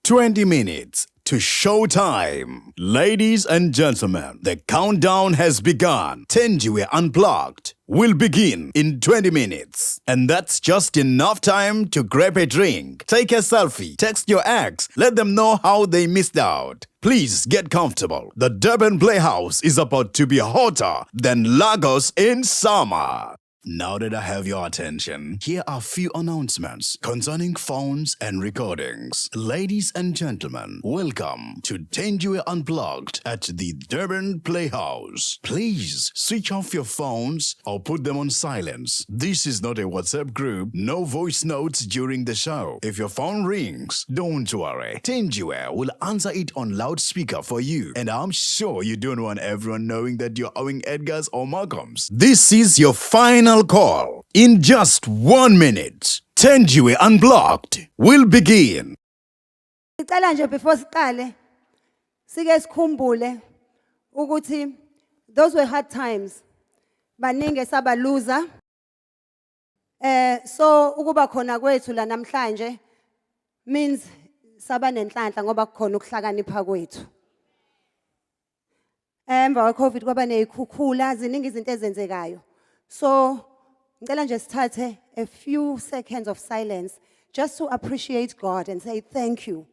20 minutes to showtime. Ladies and gentlemen, the countdown has begun. Tenjiwe Unplugged will begin in 20 minutes. And that's just enough time to grab a drink, take a selfie, text your ex, let them know how they missed out. Please get comfortable. The Durban Playhouse is about to be hotter than Lagos in summer. Now that I have your attention, here are a few announcements concerning phones and recordings. Ladies and gentlemen, welcome to Tenjiwe Unplugged at the Durban Playhouse. Please switch off your phones or put them on silence. This is not a WhatsApp group, no voice notes during the show. If your phone rings, don't worry. Tenjiwe will answer it on loudspeaker for you. And I'm sure you don't want everyone knowing that you're owing Edgar's or Malcolm's. This is your final call. In just 1 minute, Tenjiwe Unplugged will begin. Ngicela nje before siqale sike sikhumbule ukuthi those were hard times. Baningi saba loser. So ukuba khona kwethu la namhlanje means saba nenhlanhla ngoba kukhona ukuhlakanipha kwethu. Emva kwe-COVID kwaba nezikhukhula ziningi izinto ezenzekayo. So ngicela nje sithathe a few seconds of silence just to appreciate God and say thank you.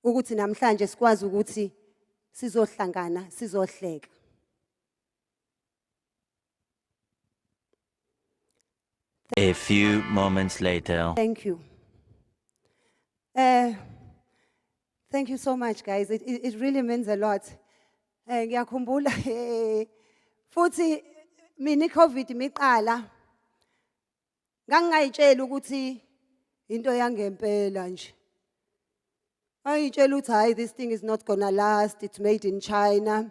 Ukuthi namhlanje sikwazi ukuthi sizohlangana sizohleka. A few moments later. Thank you. Thank you so much, guys. It really means a lot. Ngiyakhumbula futhi mina iCovid miqala ngangayitshela ukuthi into yangempela nje. Ayitshela ukuthi hayi this thing is not gonna last, it's made in China.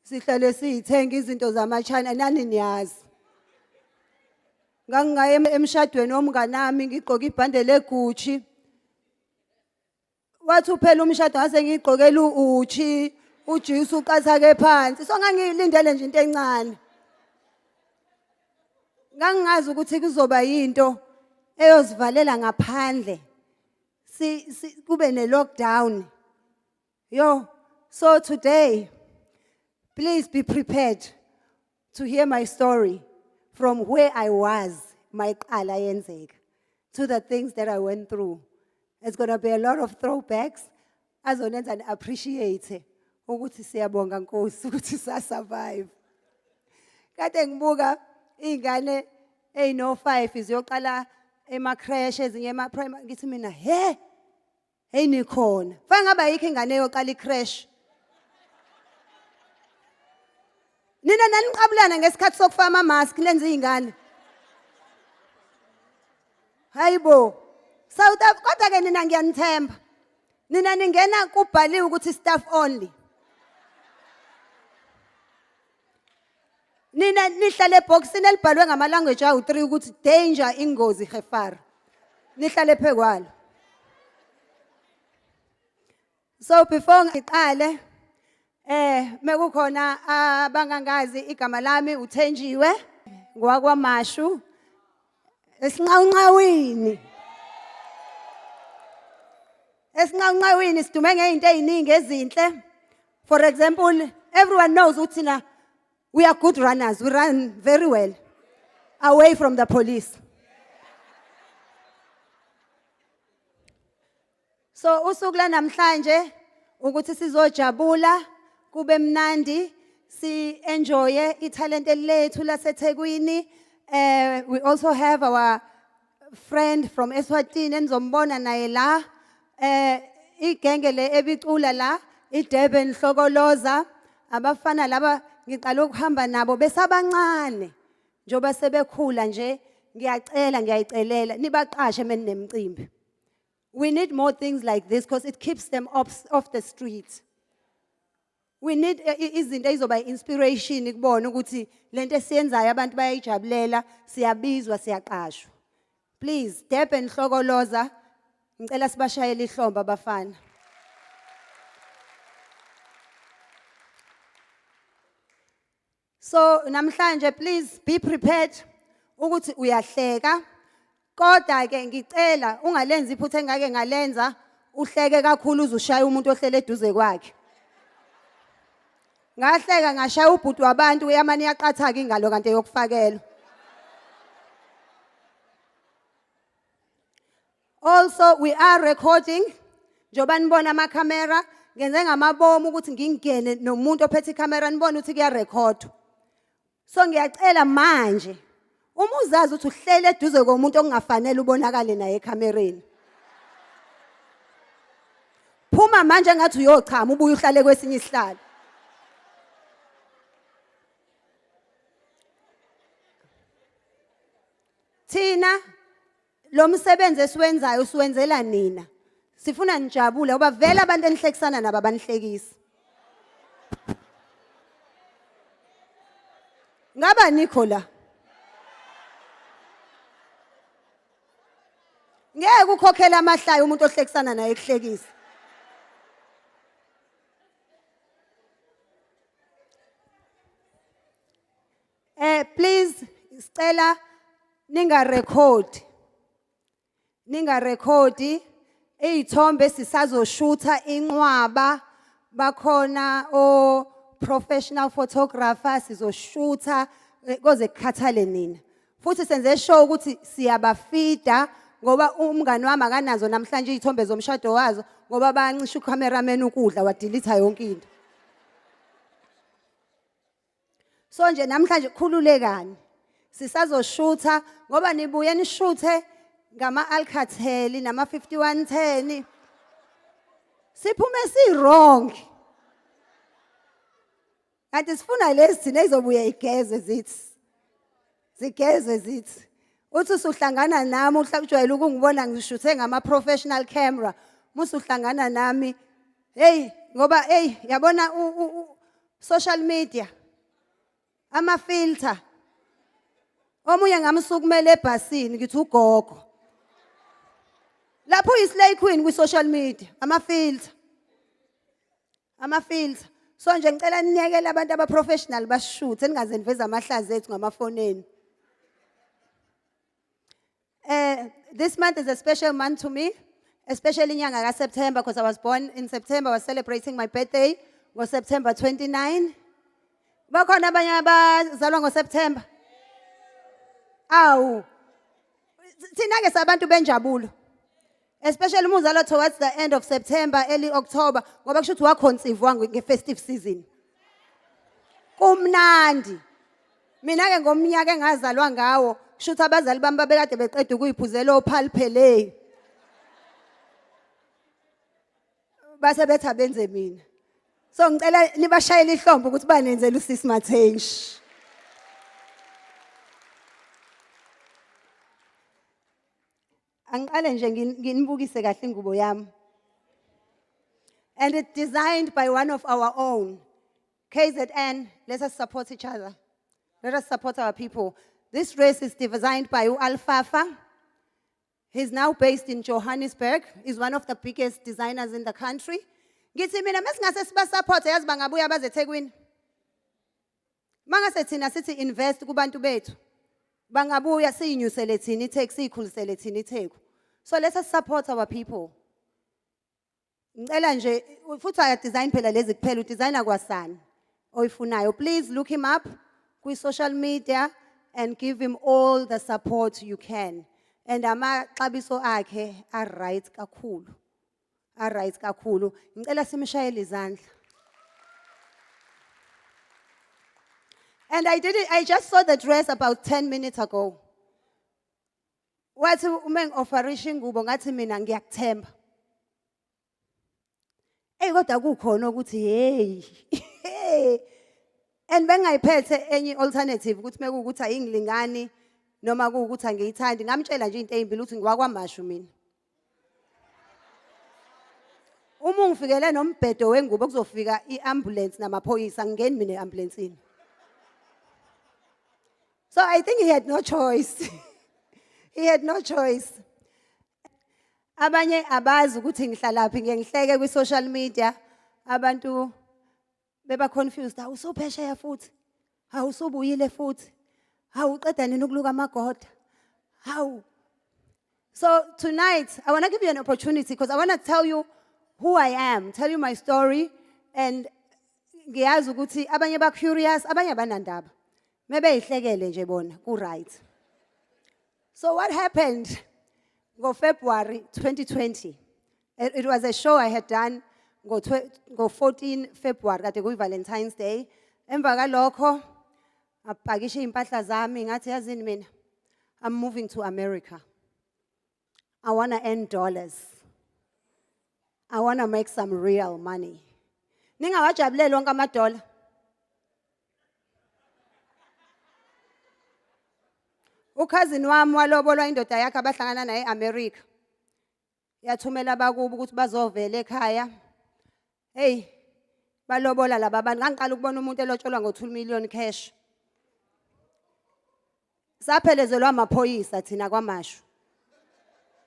Sihlale sithenga izinto zama-China nani niyazi. Ngangaya emshadweni womnganami ngigqoka ibhande leGucci. Wathi uphela umshado ngase ngigqokela uUchi, uJesu uqathake phansi. So ngangilindele nje into encane. Ngangazi ukuthi kuzoba yinto eyosivalela ngaphandle. Kube ne-lockdown. So today, please be prepared to hear my story from where I was, my qala yenzeka, to the things that I went through. It's going to be a lot of throwbacks. Azonenza and appreciate ukuthi siyabonga Nkosi ukuthi sa-survive. Kade ngibuka ingane eyino 5 ziyoqala ema-crash ezinye ema-primary ngithi mina hey nikhona. Fanele ngaba yikho ingane eyoqala i-crash. Nina naniqabulana ngesikhathi sokufaka ama-mask lenza izingane. Hayibo. South Africa kodwa ke nina ngiyanithemba. Nina ningena kubhaliwe ukuthi staff only. Nina nihlale eboxini elibhalwe ngama language awu3 ukuthi danger ingozi Gefar. Nihlale phekwalo. So before ngiqale mekukhona abangangazi igama lami uThenjiwe ngwakwaMashu esinqawunqawini. Esinqawunqawini sidume ngeinto eziningi ezinhle. For example, everyone knows ukuthi we are good runners. We run very well away from the police. So usuku la namhlanje ukuthi sizojabula kube mnandi si enjoy italent lethu laseThekwini. We also have our friend from Eswatini enzombona naye la igenge le ebicula la iDurban Hlokoloza abafana laba ngiqala ukuhamba nabo besabancane njoba sebekhula nje ngiyayicelela nibaqashe meninemcimbi. We need more things like this because it keeps them off the street. We need izinto ezizoba inspiration ukubona ukuthi lento esiyenzayo abantu bayayijabulela siyabizwa siyaqashwa. Please Durban Hlokoloza ngicela sibashayele ihlombe abafana. So namhlanje please be prepared ukuthi uyahleka Kodwa ke ngicela ungalenza iphutha engake ngalenza uhleke kakhulu uzushaya umuntu ohlele eduze kwakhe. Ngahleka ngashaya ubhuti wabantu uyamani yaqatha ke ingalo kanti yokufakelwa. Also we are recording. Njoba nibona ama camera ngenze ngamabomu ukuthi ngingene nomuntu ophethe camera nibone ukuthi kuya record. So ngiyacela manje uma uzazi ukuthi uhlele eduze komuntu ongafanele ubonakale naye ekamereni. Phuma manje ngathi uyochama ubuye uhlale kwesinye isihlalo. Thina lo msebenzi esiwenzayo siwenzela nina. Sifuna nijabule ngoba vele abantu enihlekisana nabo abanihlekisi. Ngaba nikho la. Ngeke ukhokhela amahlaya umuntu ohlekisana naye ekuhlekisa. Please sicela ninga record izithombe sisazoshutha inqwaba bakhona o professional photographers sizoshutha koze kukhathale nina futhi senze show ukuthi siyabafida ngoba umngani wami akanazo namhlanje izithombe zomshado wazo ngoba bayancisha ucameraman ukudla wadelete yonke into. So nje namhlanje khululekani sisazoshutha ngoba nibuye nishuthe ngama Alcatel nama 5110 siphume si wrong kanti sifuna lezi thina izobuye igeze zithi zigeze zithi uthi usuhlangana nami uhlakujwayela ukungibona ngishuthe ngama professional camera musu uhlangana nami hey ngoba hey yabona social media ama filter omunye ngamsukumela ebhasini ngithi ugogo lapho islay queen kwi social media ama filter so nje ngicela ninyekele abantu aba professional bashoot engaze niveza amahlazi ethu ngamafoneni. This month is a special month to me, especially inyanga ka September because I was born in September. I was celebrating my birthday on September 29. Bakhona abanye abazalwa ngo September. Awu. Thina ke sabantu benjabulo. Especially uma uzalwa towards the end of September, early October, ngoba kusho ukuthi waconceive nge-festive season. Kumnandi. Mina ke ngomnyaka engazalwa ngawo, kusho ukuthi abazali bami babekade beqeda ukuyiphuzela ophalpheleyo. Base betha benze mina. So ngicela nibashayele ihlombe ukuthi banenzele uSisi Mathengi. Angiqale nje nginibukise kahle ingubo yami. And it's designed by one of our own. KZN, let us support each other. Let us support our people. This dress is designed by Alfafa. He's now based in Johannesburg. He's one of the biggest designers in the country. Ngithi mina mesingase siba support yazi bangabuya baze eThekwini. Mangase thina sithi invest kubantu bethu. Bangabuya siyinyusele thina iTheku sikhulisele thina iTheku. So let us support our people. Ngicela nje futhi aya design phela lezi kuphela udesigner kwasani oyifunayo. Please look him up ku social media and give him all the support you can. And amaxabiso akhe are right kakhulu. Are right kakhulu. Ngicela simshayele izandla. And I just saw the dress about 10 minutes ago. Wathi uma ngi-offerisha ingubo ngathi mina ngiyakuthemba. Kodwa kukhona ukuthi hey. And bengayiphethe enye alternative ukuthi mekuwukuthi ayingilingani noma kuwukuthi angiyithandi ngamtshela nje into ezimbili ukuthi ngiwakwamashu mina. Uma ungifikele nombhedo wengubo kuzofika iambulance namaphoyisa ngingeni mina eambulanceni. So I think he had no choice. He had no choice. Abanye abazi ukuthi ngihlalaphi ngihleke ku social media abantu beba confused awusophesheya futhi awusubuyile futhi awuqeda nini ukuluka amagoda hawu So tonight, I want to give you an opportunity because I want to tell you who I am, tell you my story, and ngiyazi ukuthi abanye ba curious, abanye abanandaba. Maybe ihlekele nje bona, ku right. So what happened? Go February 2020. It was a show I had done go 14 February kade kuyi Valentine's Day. Emva kalokho ngapakisha impahla zami ngathi yazini mina I'm moving to America. I want to earn dollars. I want to make some real money. Ningawajabuleli wonke amadola. Ukhazini wami walobolwa indoda yakhe abahlangana naye eAmerica. Yathumela bakubo ukuthi bazovela ekhaya. Hey, balobola laba abantu. Ngangiqala ukubona umuntu elotsholwa ngo2 million cash. Saphelezelwa amaphoyisa thina kwaMashu.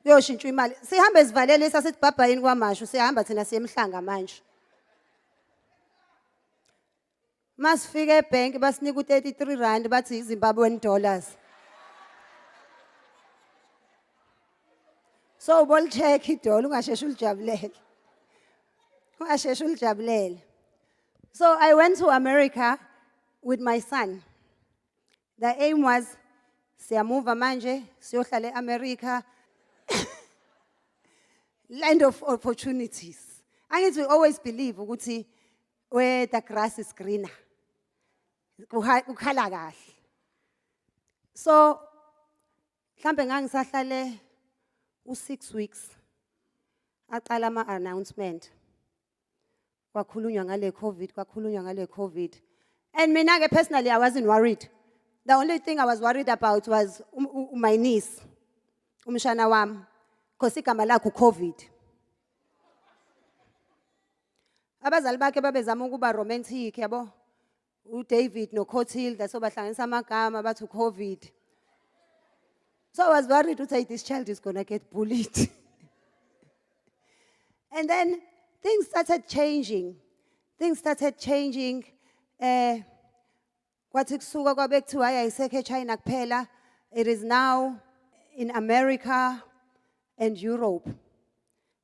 Uyoshintsha imali. Sihambe sivalele sasithi bhabhayini kwaMashu, sihamba thina siyemhlanga manje. Masifika ebank basinika u33 bathi iZimbabwean dollars. So bol check idola ungasheshe ulijabulele. Ungasheshe ulijabulele. So I went to America with my son. The aim was siyamuva manje siyohlala eAmerica. Land of opportunities. Angithi we always believe ukuthi where the grass is greener. Ukhala kahle. So mhlambe ngangisahlale u6 weeks. Aqala ama announcement. Kwakhulunywa ngale COVID. And mina ke personally I wasn't worried. The only thing I was worried about was my niece. Umshana wami. Because igama lakhe uCovid. Abazali bakhe babezama ukuba romantic yabo. uDavid noCotilda so bahlanganisa amagama bathi uCovid. So I was worried to say this child is going to get bullied. And then things started changing. Kwathi kusuka kwabe kuthiwa ayisekho eChina kuphela. It is now in America and Europe.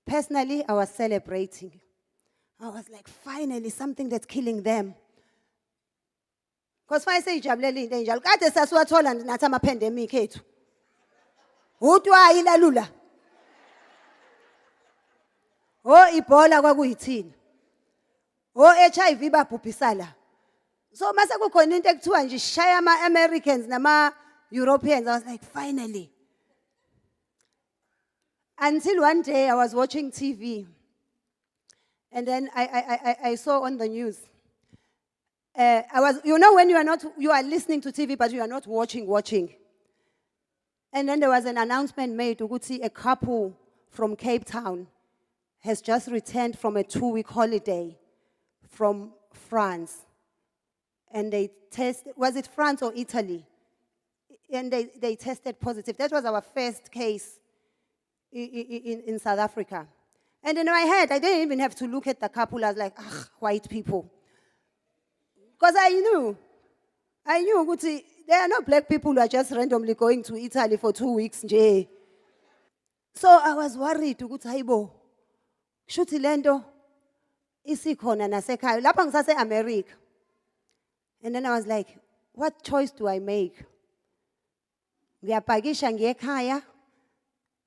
Personally, I was celebrating. I was like, finally, something that's killing them. Because I say, ijabulele into enjalo. Kade sasiwathola nathi ama-pandemic ethu. Udwa ilalula. Ibola kwakuyithini. HIV babhubhisala. So mase kukhona into ekuthiwa nje shaya ama-Americans nama-Europeans. I was like, finally. Until one day I was watching TV. And then I saw on the news. When you are listening to TV, but you are not watching. And then there was an announcement made ukuthi a couple from Cape Town has just returned from a 2-week holiday from France. And they tested, was it France or Italy? And they tested positive. That was our first case in South Africa. And in my head, I didn't even have to look at the couple. I was like, white people. Because I knew, ukuthi there are no black people who are just randomly going to Italy for 2 weeks. Nje. So I was worried, ukuthi hayibo, shuthi lento isikhona nasekhaya. Lapha ngisase America. And then I was like, what choice do I make? Ngiyapakisha ngiye ekhaya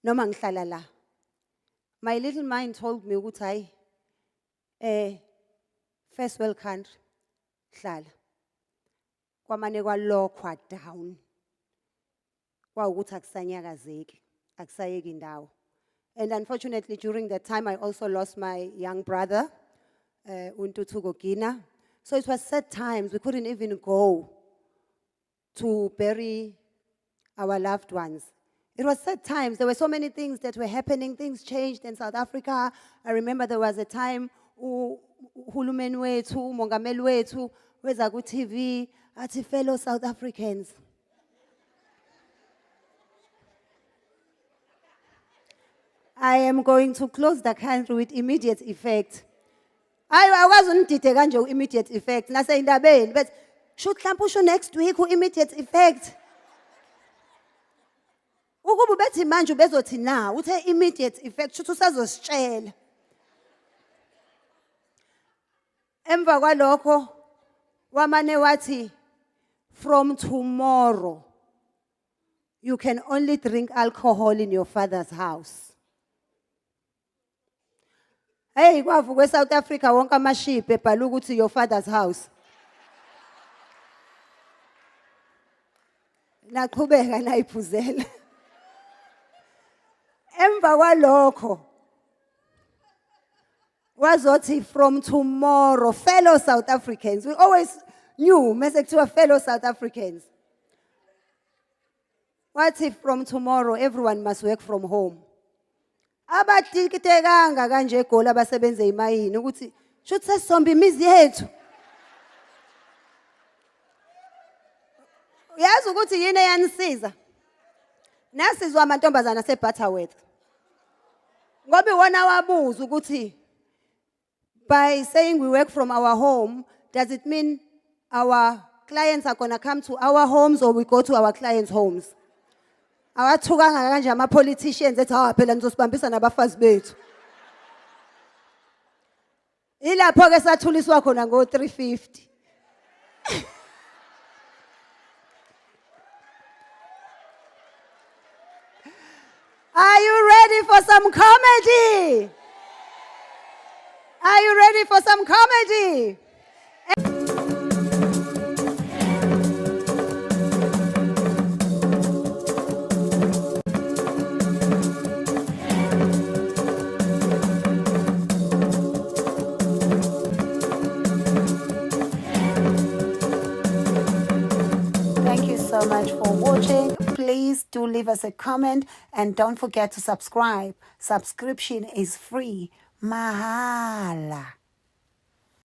noma ngihlala la. My little mind told me ukuthi first world country hlala. Kwamane kwalokhwa down. Kwawukuthi akusanyakazeki, akusayeki indawo. And unfortunately during that time I also lost my young brother, uNtuthuko Gina. So it was sad times. We couldn't even go to bury our loved ones. It was sad times. There were so many things that were happening. Things changed in South Africa. I remember there was a time uhulumeni wethu, umongameli wethu, weza ku TV, athi fellow South Africans. I am going to close the country with immediate effect. I wasn't kanje immediate effect. Nase indabeni, but should mhlawumbe usho next week immediate effect. ukuba bethi manje bezothi na uthe immediate effect ukuthi usazositshela. Emva kwalokho wamane wathi from tomorrow you can only drink alcohol in your father's house. Hey, kwavuka eSouth Africa wonke amaship ebhala ukuthi your father's house. Naqhubeka nayiphuzela. Emva kwalokho wazothi from tomorrow fellow South Africans, we always knew mase kuthiwa fellow South Africans. Wathi from tomorrow everyone must work from home. Abatikitekanga kanje eGoli abasebenza emayini ukuthi shothi sesomba imizi yethu. Uyazi ukuthi yini eyanisiza? Nasizwa amantombazana seButterworth. Ngoba iwona wabuza ukuthi by saying we work from our home, does it mean our clients are going to come to our homes or we go to our clients' homes? Awathukanga kanje ama-politicians ethi hawa phela nizosibambisa nabafazi bethu. Ilapho-ke sathuliswa khona ngo-350. Are you ready for some comedy? Are you ready for some comedy? Thank you so much for watching. Please do leave us a comment and don't forget to subscribe. Subscription is free. Mahal.